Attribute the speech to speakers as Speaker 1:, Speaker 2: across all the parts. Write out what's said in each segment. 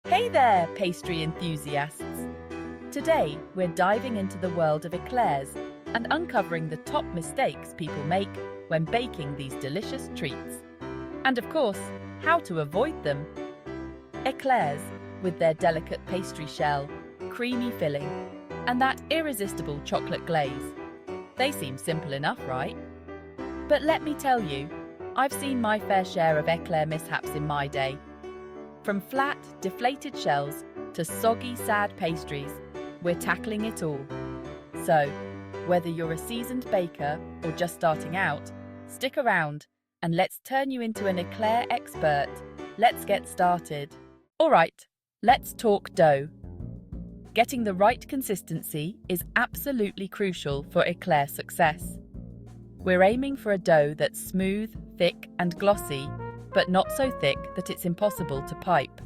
Speaker 1: Hey there, pastry enthusiasts! Today, we're diving into the world of eclairs and uncovering the top mistakes people make when baking these delicious treats. And of course, how to avoid them. Eclairs, with their delicate pastry shell, creamy filling, and that irresistible chocolate glaze. They seem simple enough, right? But let me tell you, I've seen my fair share of eclair mishaps in my day. From flat, deflated shells to soggy, sad pastries, we're tackling it all. So, whether you're a seasoned baker or just starting out, stick around and let's turn you into an eclair expert. Let's get started. All right, let's talk dough. Getting the right consistency is absolutely crucial for eclair success. We're aiming for a dough that's smooth, thick, and glossy, but not so thick that it's impossible to pipe.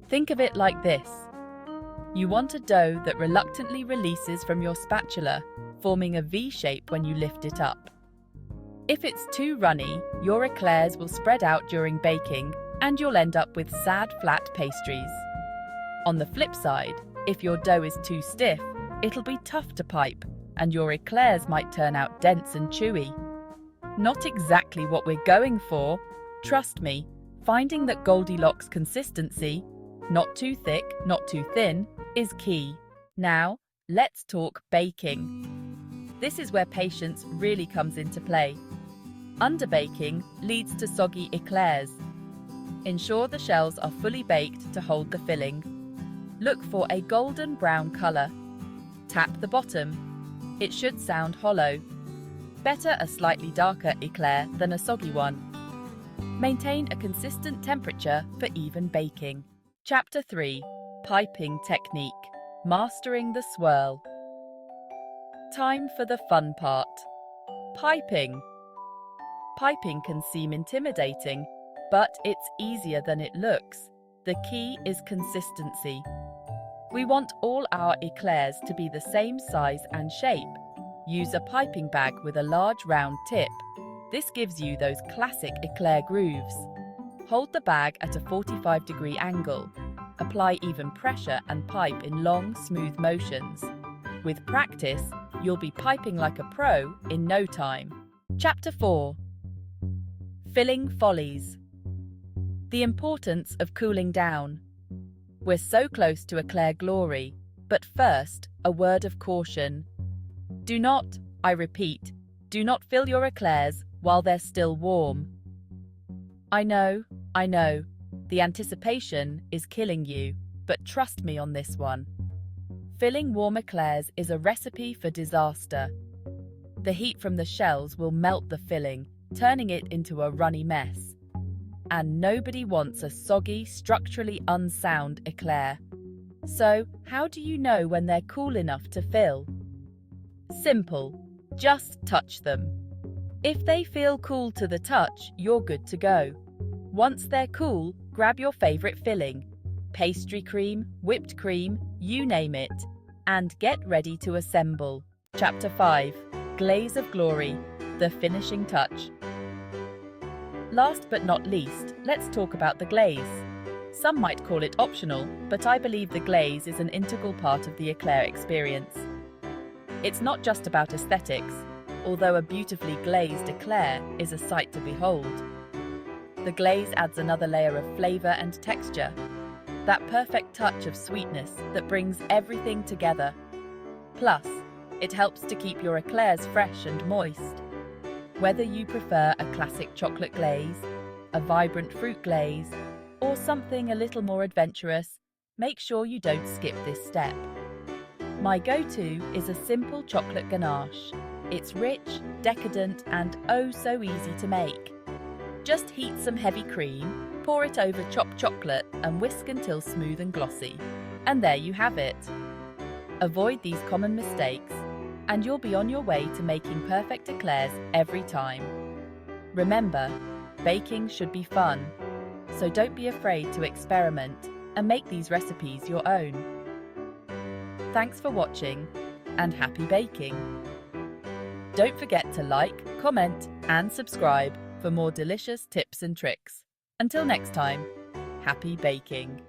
Speaker 1: Think of it like this. You want a dough that reluctantly releases from your spatula, forming a V shape when you lift it up. If it's too runny, your eclairs will spread out during baking and you'll end up with sad, flat pastries. On the flip side, if your dough is too stiff, it'll be tough to pipe and your eclairs might turn out dense and chewy. Not exactly what we're going for. Trust me, finding that Goldilocks consistency, not too thick, not too thin, is key. Now, let's talk baking. This is where patience really comes into play. Underbaking leads to soggy eclairs. Ensure the shells are fully baked to hold the filling. Look for a golden brown color. Tap the bottom. It should sound hollow. Better a slightly darker eclair than a soggy one. Maintain a consistent temperature for even baking. Chapter 3. Piping Technique. Mastering the swirl. Time for the fun part. Piping. Piping can seem intimidating, but it's easier than it looks. The key is consistency. We want all our eclairs to be the same size and shape. Use a piping bag with a large round tip. This gives you those classic eclair grooves. Hold the bag at a 45-degree angle. Apply even pressure and pipe in long, smooth motions. With practice, you'll be piping like a pro in no time. Chapter 4. Filling Follies. The importance of cooling down. We're so close to eclair glory, but first, a word of caution. Do not, I repeat, do not fill your eclairs while they're still warm. I know, the anticipation is killing you, but trust me on this one. Filling warm eclairs is a recipe for disaster. The heat from the shells will melt the filling, turning it into a runny mess. And nobody wants a soggy, structurally unsound eclair. So, how do you know when they're cool enough to fill? Simple. Just touch them. If they feel cool to the touch, you're good to go. Once they're cool, grab your favorite filling. Pastry cream, whipped cream, you name it. And get ready to assemble. Chapter 5. Glaze of Glory. The finishing touch. Last but not least, let's talk about the glaze. Some might call it optional, but I believe the glaze is an integral part of the eclair experience. It's not just about aesthetics, although a beautifully glazed eclair is a sight to behold. The glaze adds another layer of flavor and texture, that perfect touch of sweetness that brings everything together. Plus, it helps to keep your eclairs fresh and moist. Whether you prefer a classic chocolate glaze, a vibrant fruit glaze, or something a little more adventurous, make sure you don't skip this step. My go-to is a simple chocolate ganache. It's rich, decadent, and oh so easy to make. Just heat some heavy cream, pour it over chopped chocolate and whisk until smooth and glossy. And there you have it. Avoid these common mistakes, and you'll be on your way to making perfect eclairs every time. Remember, baking should be fun, so don't be afraid to experiment and make these recipes your own. Thanks for watching, and happy baking! Don't forget to like, comment, and subscribe for more delicious tips and tricks. Until next time, happy baking!